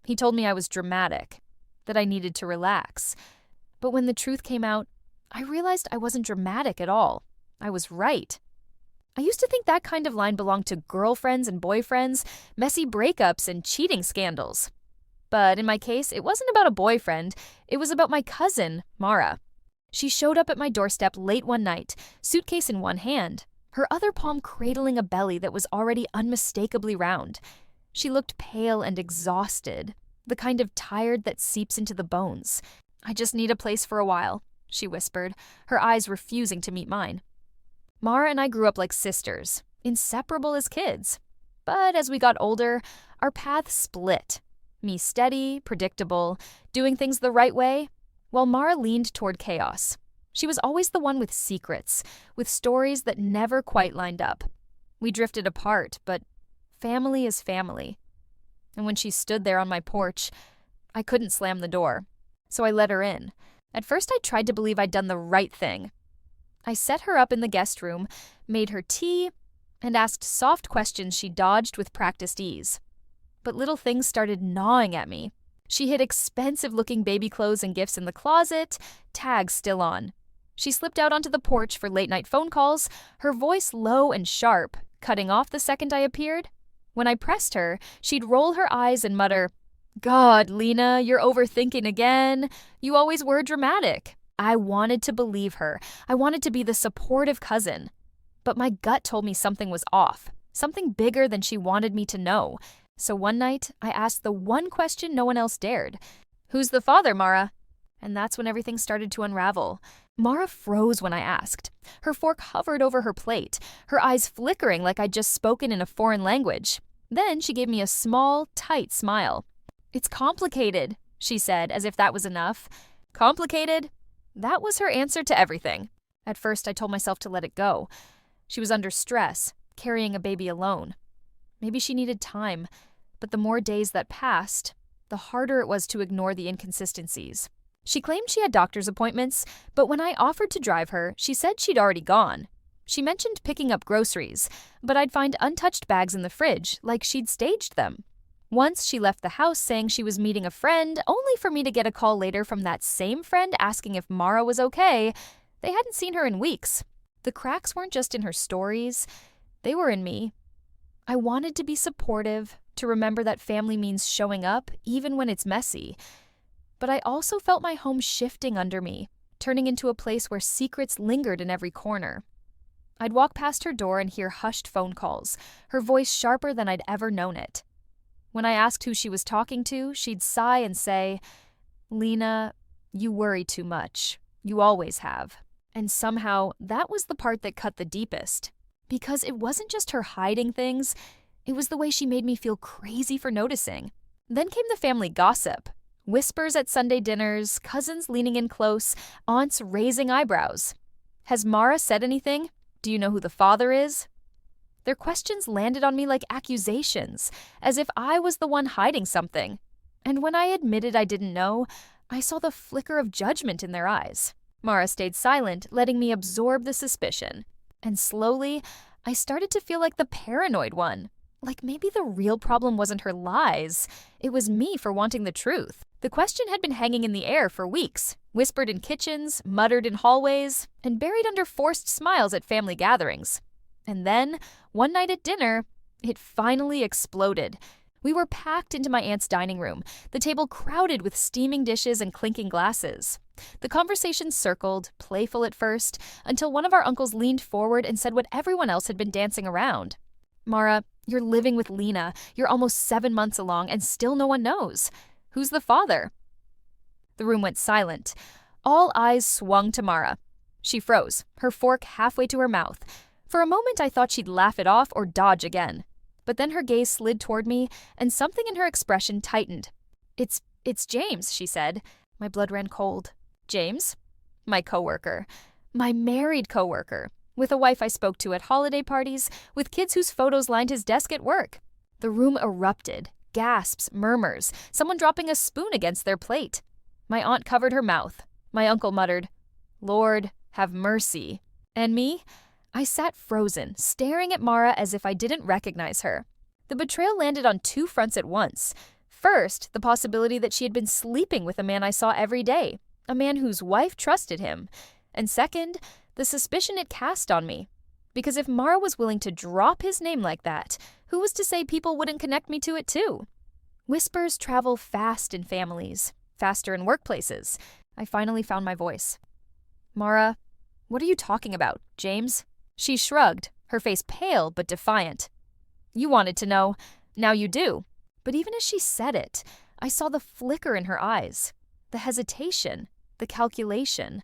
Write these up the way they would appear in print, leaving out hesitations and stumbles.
He told me I was dramatic, that I needed to relax. But when the truth came out, I realized I wasn't dramatic at all. I was right. I used to think that kind of line belonged to girlfriends and boyfriends, messy breakups, and cheating scandals. But in my case, it wasn't about a boyfriend. It was about my cousin, Mara. She showed up at my doorstep late one night, suitcase in one hand, her other palm cradling a belly that was already unmistakably round. She looked pale and exhausted, the kind of tired that seeps into the bones. "I just need a place for a while," she whispered, her eyes refusing to meet mine. Mara and I grew up like sisters, inseparable as kids. But as we got older, our paths split. Me steady, predictable, doing things the right way, while Mara leaned toward chaos. She was always the one with secrets, with stories that never quite lined up. We drifted apart, but family is family. And when she stood there on my porch, I couldn't slam the door. So I let her in. At first I tried to believe I'd done the right thing. I set her up in the guest room, made her tea, and asked soft questions she dodged with practiced ease. But little things started gnawing at me. She hid expensive-looking baby clothes and gifts in the closet, tags still on. She slipped out onto the porch for late-night phone calls, her voice low and sharp, cutting off the second I appeared. When I pressed her, she'd roll her eyes and mutter, "God, Lena, you're overthinking again. You always were dramatic." I wanted to believe her. I wanted to be the supportive cousin. But my gut told me something was off, something bigger than she wanted me to know. So one night, I asked the one question no one else dared. "Who's the father, Mara?" And that's when everything started to unravel. Mara froze when I asked. Her fork hovered over her plate, her eyes flickering like I'd just spoken in a foreign language. Then she gave me a small, tight smile. "It's complicated," she said, as if that was enough. Complicated? That was her answer to everything. At first, I told myself to let it go. She was under stress, carrying a baby alone. Maybe she needed time, but the more days that passed, the harder it was to ignore the inconsistencies. She claimed she had doctor's appointments, but when I offered to drive her, she said she'd already gone. She mentioned picking up groceries, but I'd find untouched bags in the fridge, like she'd staged them. Once she left the house saying she was meeting a friend, only for me to get a call later from that same friend asking if Mara was okay. They hadn't seen her in weeks. The cracks weren't just in her stories, they were in me. I wanted to be supportive, to remember that family means showing up, even when it's messy. But I also felt my home shifting under me, turning into a place where secrets lingered in every corner. I'd walk past her door and hear hushed phone calls, her voice sharper than I'd ever known it. When I asked who she was talking to, she'd sigh and say, "Lena, you worry too much. You always have." And somehow, that was the part that cut the deepest. Because it wasn't just her hiding things, it was the way she made me feel crazy for noticing. Then came the family gossip. Whispers at Sunday dinners, cousins leaning in close, aunts raising eyebrows. "Has Mara said anything? Do you know who the father is?" Their questions landed on me like accusations, as if I was the one hiding something. And when I admitted I didn't know, I saw the flicker of judgment in their eyes. Mara stayed silent, letting me absorb the suspicion. And slowly, I started to feel like the paranoid one. Like maybe the real problem wasn't her lies. It was me for wanting the truth. The question had been hanging in the air for weeks, whispered in kitchens, muttered in hallways, and buried under forced smiles at family gatherings. And then, one night at dinner, it finally exploded. We were packed into my aunt's dining room, the table crowded with steaming dishes and clinking glasses. The conversation circled, playful at first, until one of our uncles leaned forward and said what everyone else had been dancing around. "Mara, you're living with Lena. You're almost 7 months along, and still no one knows. Who's the father?" The room went silent. All eyes swung to Mara. She froze, her fork halfway to her mouth. For a moment, I thought she'd laugh it off or dodge again. But then her gaze slid toward me, and something in her expression tightened. It's James," she said. My blood ran cold. James? My coworker. My married coworker. With a wife I spoke to at holiday parties, with kids whose photos lined his desk at work. The room erupted. Gasps, murmurs, someone dropping a spoon against their plate. My aunt covered her mouth. My uncle muttered, "Lord, have mercy." And me? I sat frozen, staring at Mara as if I didn't recognize her. The betrayal landed on 2 fronts at once. First, the possibility that she had been sleeping with a man I saw every day, a man whose wife trusted him. And second, the suspicion it cast on me. Because if Mara was willing to drop his name like that, who was to say people wouldn't connect me to it too? Whispers travel fast in families, faster in workplaces. I finally found my voice. Mara, what are you talking about, James? She shrugged, her face pale but defiant. You wanted to know. Now you do. But even as she said it, I saw the flicker in her eyes, the hesitation, the calculation.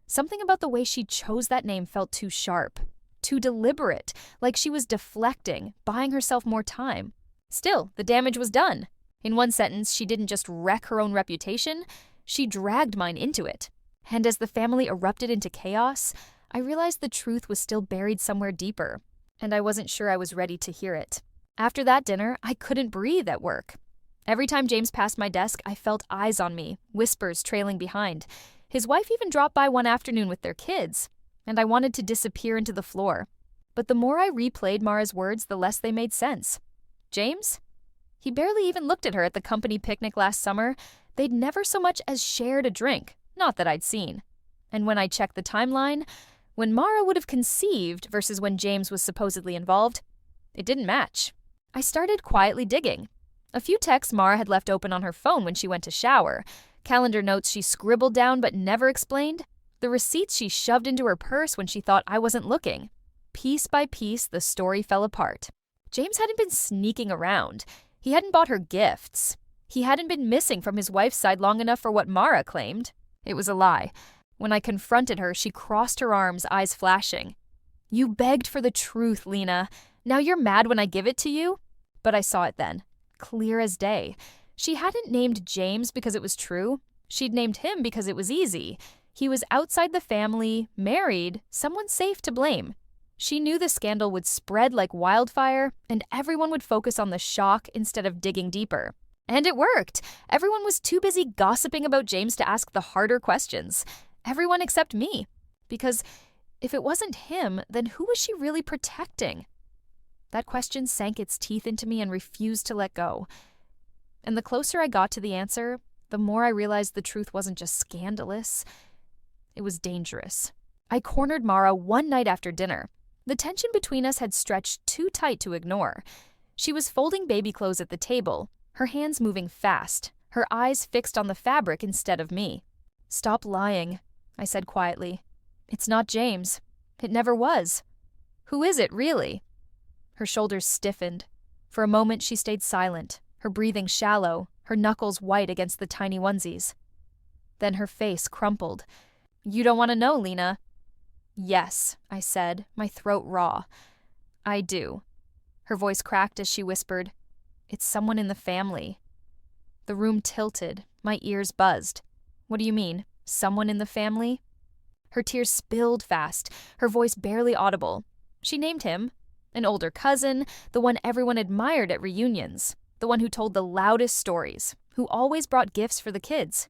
Something about the way she chose that name felt too sharp, too deliberate, like she was deflecting, buying herself more time. Still, the damage was done. In one sentence, she didn't just wreck her own reputation, she dragged mine into it. And as the family erupted into chaos, I realized the truth was still buried somewhere deeper, and I wasn't sure I was ready to hear it. After that dinner, I couldn't breathe at work. Every time James passed my desk, I felt eyes on me, whispers trailing behind. His wife even dropped by one afternoon with their kids, and I wanted to disappear into the floor. But the more I replayed Mara's words, the less they made sense. James? He barely even looked at her at the company picnic last summer. They'd never so much as shared a drink, not that I'd seen. And when I checked the timeline, when Mara would have conceived versus when James was supposedly involved, it didn't match. I started quietly digging. A few texts Mara had left open on her phone when she went to shower, calendar notes she scribbled down but never explained, the receipts she shoved into her purse when she thought I wasn't looking. Piece by piece, the story fell apart. James hadn't been sneaking around. He hadn't bought her gifts. He hadn't been missing from his wife's side long enough for what Mara claimed. It was a lie. When I confronted her, she crossed her arms, eyes flashing. You begged for the truth, Lena. Now you're mad when I give it to you? But I saw it then, clear as day. She hadn't named James because it was true. She'd named him because it was easy. He was outside the family, married, someone safe to blame. She knew the scandal would spread like wildfire, and everyone would focus on the shock instead of digging deeper. And it worked. Everyone was too busy gossiping about James to ask the harder questions. Everyone except me. Because if it wasn't him, then who was she really protecting? That question sank its teeth into me and refused to let go. And the closer I got to the answer, the more I realized the truth wasn't just scandalous. It was dangerous. I cornered Mara one night after dinner. The tension between us had stretched too tight to ignore. She was folding baby clothes at the table, her hands moving fast, her eyes fixed on the fabric instead of me. Stop lying, I said quietly. It's not James. It never was. Who is it, really? Her shoulders stiffened. For a moment, she stayed silent, her breathing shallow, her knuckles white against the tiny onesies. Then her face crumpled. You don't want to know, Lena. Yes, I said, my throat raw. I do. Her voice cracked as she whispered, It's someone in the family. The room tilted, my ears buzzed. What do you mean, someone in the family? Her tears spilled fast, her voice barely audible. She named him. An older cousin, the one everyone admired at reunions, the one who told the loudest stories, who always brought gifts for the kids.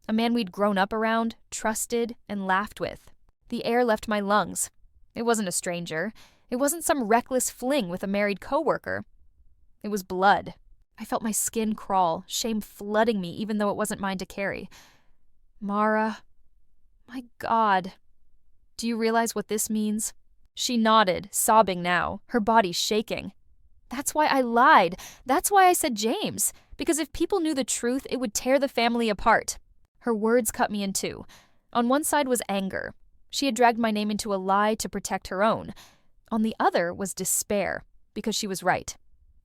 A man we'd grown up around, trusted, and laughed with. The air left my lungs. It wasn't a stranger. It wasn't some reckless fling with a married coworker. It was blood. I felt my skin crawl, shame flooding me even though it wasn't mine to carry. Mara, my God, do you realize what this means? She nodded, sobbing now, her body shaking. That's why I lied. That's why I said James. Because if people knew the truth, it would tear the family apart. Her words cut me in two. On one side was anger. She had dragged my name into a lie to protect her own. On the other was despair, because she was right.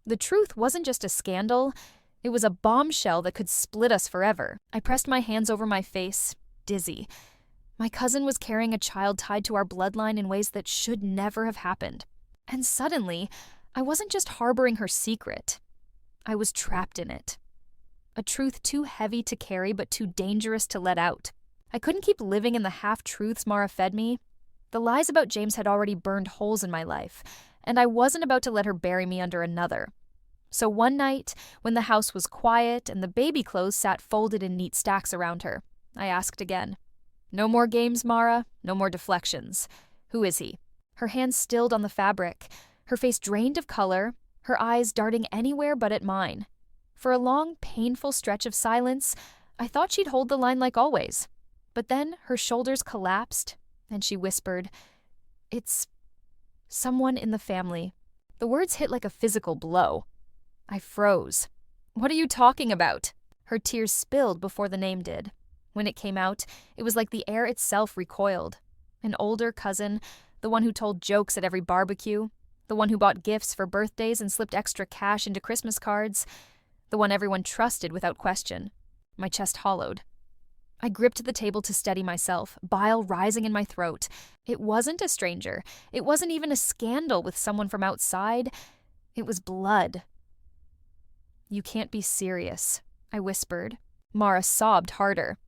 The truth wasn't just a scandal. It was a bombshell that could split us forever. I pressed my hands over my face, dizzy. My cousin was carrying a child tied to our bloodline in ways that should never have happened. And suddenly, I wasn't just harboring her secret. I was trapped in it. A truth too heavy to carry but too dangerous to let out. I couldn't keep living in the half-truths Mara fed me. The lies about James had already burned holes in my life, and I wasn't about to let her bury me under another. So one night, when the house was quiet and the baby clothes sat folded in neat stacks around her, I asked again. No more games, Mara. No more deflections. Who is he? Her hands stilled on the fabric, her face drained of color, her eyes darting anywhere but at mine. For a long, painful stretch of silence, I thought she'd hold the line like always. But then her shoulders collapsed, and she whispered, "It's someone in the family." The words hit like a physical blow. I froze. "What are you talking about?" Her tears spilled before the name did. When it came out, it was like the air itself recoiled. An older cousin, the one who told jokes at every barbecue, the one who bought gifts for birthdays and slipped extra cash into Christmas cards, the one everyone trusted without question. My chest hollowed. I gripped the table to steady myself, bile rising in my throat. It wasn't a stranger. It wasn't even a scandal with someone from outside. It was blood. "You can't be serious," I whispered. Mara sobbed harder.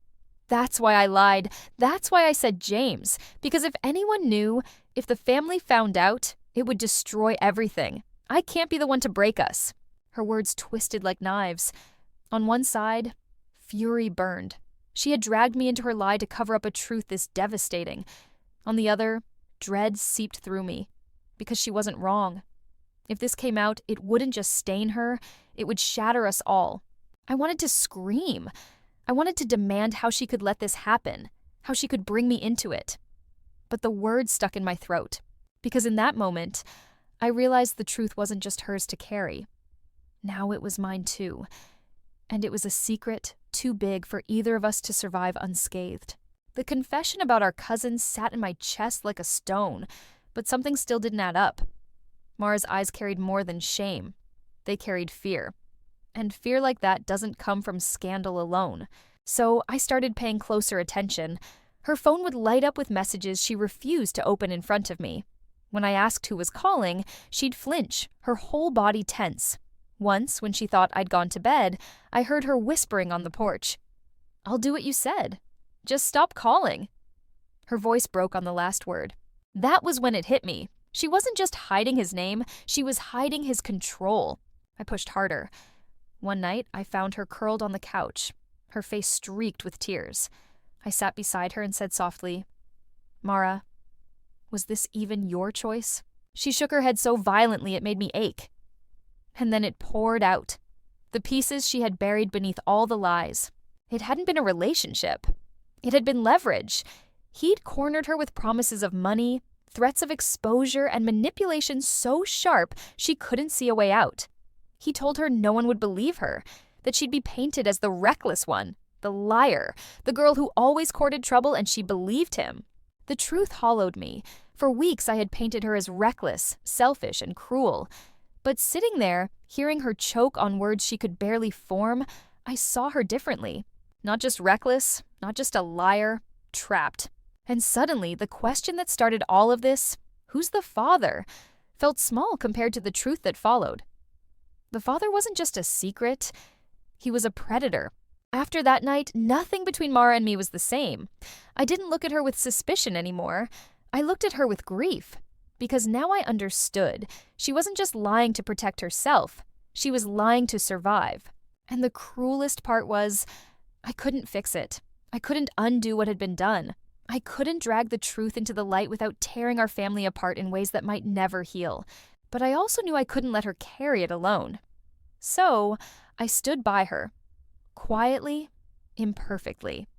"That's why I lied. That's why I said James. Because if anyone knew, if the family found out, it would destroy everything. I can't be the one to break us." Her words twisted like knives. On one side, fury burned. She had dragged me into her lie to cover up a truth this devastating. On the other, dread seeped through me. Because she wasn't wrong. If this came out, it wouldn't just stain her, it would shatter us all. I wanted to scream. I wanted to demand how she could let this happen, how she could bring me into it. But the words stuck in my throat. Because in that moment, I realized the truth wasn't just hers to carry. Now it was mine too. And it was a secret too big for either of us to survive unscathed. The confession about our cousins sat in my chest like a stone, but something still didn't add up. Mara's eyes carried more than shame. They carried fear. And fear like that doesn't come from scandal alone. So I started paying closer attention. Her phone would light up with messages she refused to open in front of me. When I asked who was calling, she'd flinch, her whole body tense. Once, when she thought I'd gone to bed, I heard her whispering on the porch, "I'll do what you said. Just stop calling." Her voice broke on the last word. That was when it hit me. She wasn't just hiding his name, she was hiding his control. I pushed harder. One night, I found her curled on the couch, her face streaked with tears. I sat beside her and said softly, "Mara, was this even your choice?" She shook her head so violently it made me ache. And then it poured out. The pieces she had buried beneath all the lies. It hadn't been a relationship. It had been leverage. He'd cornered her with promises of money, threats of exposure, and manipulation so sharp she couldn't see a way out. He told her no one would believe her, that she'd be painted as the reckless one, the liar, the girl who always courted trouble, and she believed him. The truth hollowed me. For weeks I had painted her as reckless, selfish, and cruel. But sitting there, hearing her choke on words she could barely form, I saw her differently. Not just reckless, not just a liar, trapped. And suddenly, the question that started all of this, who's the father, felt small compared to the truth that followed. The father wasn't just a secret, he was a predator. After that night, nothing between Mara and me was the same. I didn't look at her with suspicion anymore. I looked at her with grief. Because now I understood. She wasn't just lying to protect herself. She was lying to survive. And the cruelest part was, I couldn't fix it. I couldn't undo what had been done. I couldn't drag the truth into the light without tearing our family apart in ways that might never heal. But I also knew I couldn't let her carry it alone. So, I stood by her. Quietly, imperfectly.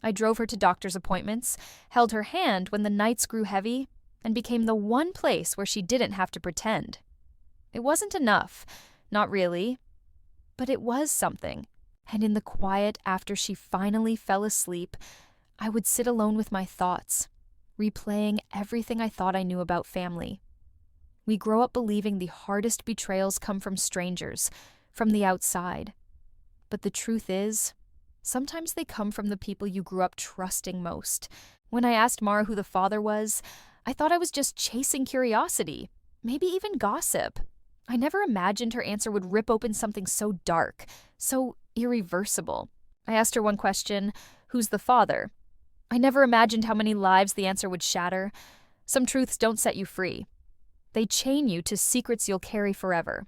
I drove her to doctor's appointments, held her hand when the nights grew heavy, and became the one place where she didn't have to pretend. It wasn't enough, not really, but it was something. And in the quiet after she finally fell asleep, I would sit alone with my thoughts, replaying everything I thought I knew about family. We grow up believing the hardest betrayals come from strangers, from the outside. But the truth is, sometimes they come from the people you grew up trusting most. When I asked Mara who the father was, I thought I was just chasing curiosity, maybe even gossip. I never imagined her answer would rip open something so dark, so irreversible. I asked her one question, who's the father? I never imagined how many lives the answer would shatter. Some truths don't set you free. They chain you to secrets you'll carry forever.